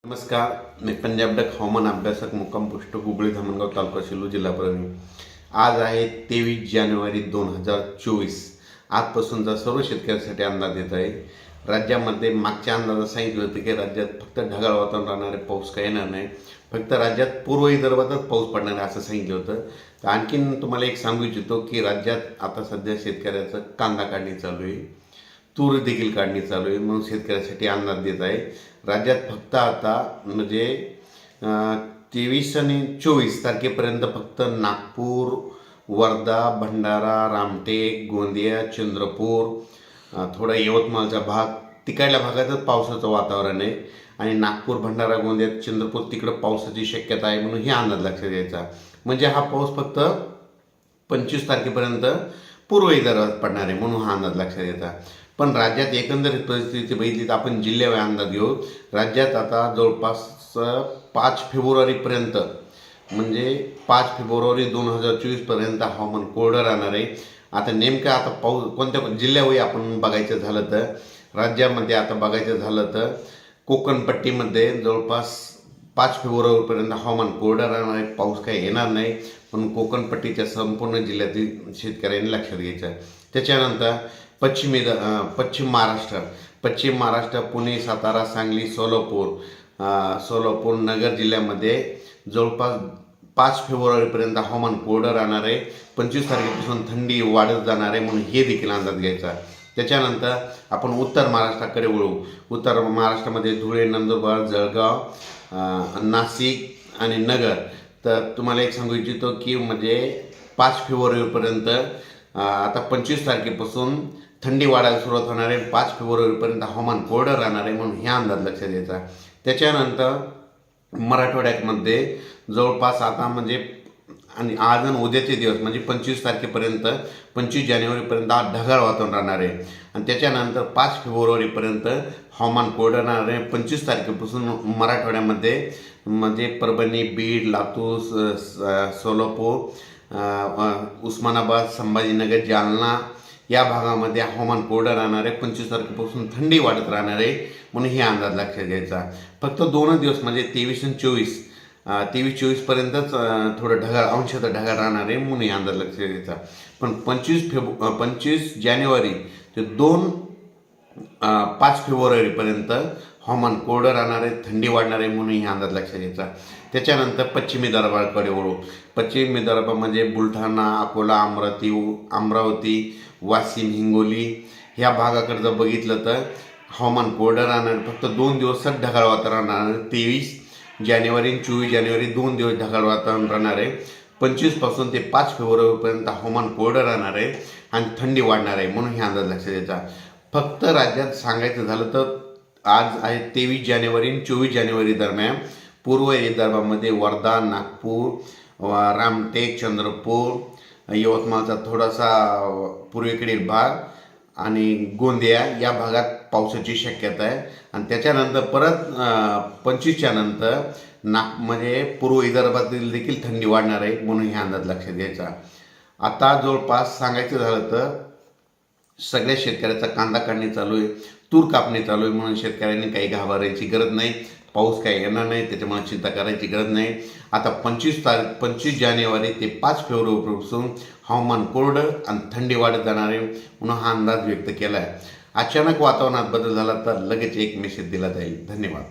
नमस्कार, मी पंजाब डक हवामान अभ्यासक मुक्काम पोस्ट हुबळी धामणगाव तालुका सेलू जिल्हा परभणी। आज आहे 23 जानेवारी 2024। आजपासूनचा सर्व शेतकऱ्यांसाठी अंदाज येत आहे। राज्यामध्ये मागच्या अंदाजात सांगितलं होतं की राज्यात फक्त ढगाळ वातावरण राहणार आहे, पाऊस काही येणार नाही, फक्त राज्यात पूर्व विदर्भातच पाऊस पडणार आहे असं सांगितलं होतं। तर आणखीन तुम्हाला एक सांगू इच्छितो की राज्यात आता सध्या शेतकऱ्याचं कांदा काढणी चालू आहे, तूर देखील काढणी चालू आहे, म्हणून शेतकऱ्यासाठी अंदाज देत आहे। राज्यात फक्त आता म्हणजे 23 आणि 24 तारखेपर्यंत फक्त नागपूर, वर्धा, भंडारा, रामटेक, गोंदिया, चंद्रपूर, थोडा यवतमाळचा भाग, तिकडल्या भागातच पावसाचं वातावरण आहे आणि नागपूर, भंडारा, गोंदिया, चंद्रपूर तिकडं पावसाची शक्यता आहे, म्हणून ही अंदाज लक्षात घ्यायचा। म्हणजे हा पाऊस फक्त 25 तारखेपर्यंत पूर्व विदर्भात पडणार आहे, म्हणून हा अंदाज लक्षात घ्यायचा। पण राज्यात एकंदरीत परिस्थिती बघितली तर आपण जिल्ह्यावर अंदाज घेऊ। राज्यात आता जवळपास 5 फेब्रुवारीपर्यंत म्हणजे 5 फेब्रुवारी 2024 पर्यंत हवामान कोरडं राहणार आहे। आता नेमकं आता पाऊस कोणत्या जिल्ह्यावर आपण बघायचं झालं तर राज्यामध्ये आता बघायचं झालं तर कोकणपट्टीमध्ये जवळपास 5 फेब्रुवारीपर्यंत हवामान कोरडं राहणार आहे, पाऊस काही येणार नाही, पण कोकणपट्टीच्या संपूर्ण जिल्ह्यातील शेतकऱ्यांनी लक्षात घ्यायचं। त्याच्यानंतर पश्चिम महाराष्ट्र पुणे, सातारा, सांगली, सोलापूर, नगर जिल्ह्यामध्ये जवळपास 5 फेब्रुवारीपर्यंत हवामान कोरडं राहणार आहे। 25 तारखेपासून थंडी वाढत जाणार आहे, म्हणून हे देखील अंदाज घ्यायचा। त्याच्यानंतर आपण उत्तर महाराष्ट्राकडे वळू। उत्तर महाराष्ट्रामध्ये धुळे, नंदुरबार, जळगाव, नाशिक आणि नगर। तर तुम्हाला एक सांगू इच्छितो की म्हणजे 5 फेब्रुवारीपर्यंत आता 25 तारखेपासून थंडी वाढायला सुरुवात होणार आहे, 5 फेब्रुवारीपर्यंत हवामान कोरडं राहणार आहे, म्हणून हे अंदाज लक्षात घ्यायचा। त्याच्यानंतर मराठवाड्यामध्ये जवळपास आता म्हणजे आणि आज आणि उद्याचे दिवस म्हणजे 25 तारखेपर्यंत 25 जानेवारीपर्यंत ढगाळ वातावरण राहणार आहे आणि त्याच्यानंतर 5 फेब्रुवारीपर्यंत हवामान कोरडं राहणार आहे। 25 तारखेपासून मराठवाड्यामध्ये म्हणजे परभणी, बीड, लातूर, सोलापूर, उस्मानाबाद, संभाजीनगर, जालना या भागामध्ये हवामान कोरडं राहणार आहे। 25 तारखेपासून थंडी वाढत राहणार आहे, म्हणून हे अंदाज लक्षात घ्यायचा। फक्त 2 दिवस म्हणजे 23 आणि 24 पर्यंतच थोडं अंशतः ढगाळ राहणार आहे, म्हणून हे अंदाज लक्षात घ्यायचा। पण 25 जानेवारी ते 5 फेब्रुवारीपर्यंत हवामान कोरडं राहणार आहे, थंडी वाढणार आहे, म्हणून हे अंदाज लक्षात घ्यायचा। त्याच्यानंतर पश्चिम विदर्भाकडे वळू। पश्चिम विदर्भ म्हणजे बुलढाणा, अकोला, अमरावती, वाशिम, हिंगोली ह्या भागाकडे जर बघितलं तर हवामान कोरडं राहणार, फक्त 2 दिवसच ढगाळ वातावरण राहणार। 23 जानेवारी आणि 24 जानेवारी 2 दिवस ढगाळ वातावरण राहणार आहे। 25 पासून ते 5 फेब्रुवारीपर्यंत हवामान कोरडं राहणार आहे आणि थंडी वाढणार आहे, म्हणून हे अंदाज लक्षात द्यायचा। फक्त राज्यात सांगायचं झालं तर आज आहे 23 जानेवारी आणि 24 जानेवारी दरम्यान पूर्व विदर्भामध्ये वर्धा, नागपूर, रामटेक, चंद्रपूर, यवतमाळचा थोडासा पूर्वेकडील भाग आणि गोंदिया या भागात पावसाची शक्यता आहे। आणि त्याच्यानंतर परत 25च्या नंतर म्हणजे पूर्व विदर्भातील देखील थंडी वाढणार आहे, म्हणून हे अंदाज लक्षात घ्यायचा। आता जवळपास सांगायचं झालं तर सगळ्या शेतकऱ्याचा कांदा काढणी चालू आहे, तूर कापणी चालू आहे, म्हणून शेतकऱ्यांनी काही घाबरायची गरज नाही, पाऊस काही येणार नाही, त्याच्यामुळे चिंता करायची गरज नाही। आता 25 जानेवारी ते 5 फेब्रुवारीपासून हवामान कोरडं आणि थंडी वाढत जाणार आहे, म्हणून हा अंदाज व्यक्त केला आहे। अचानक वातावरणात बदल झाला तर लगेच एक मेसेज दिला जाईल। धन्यवाद।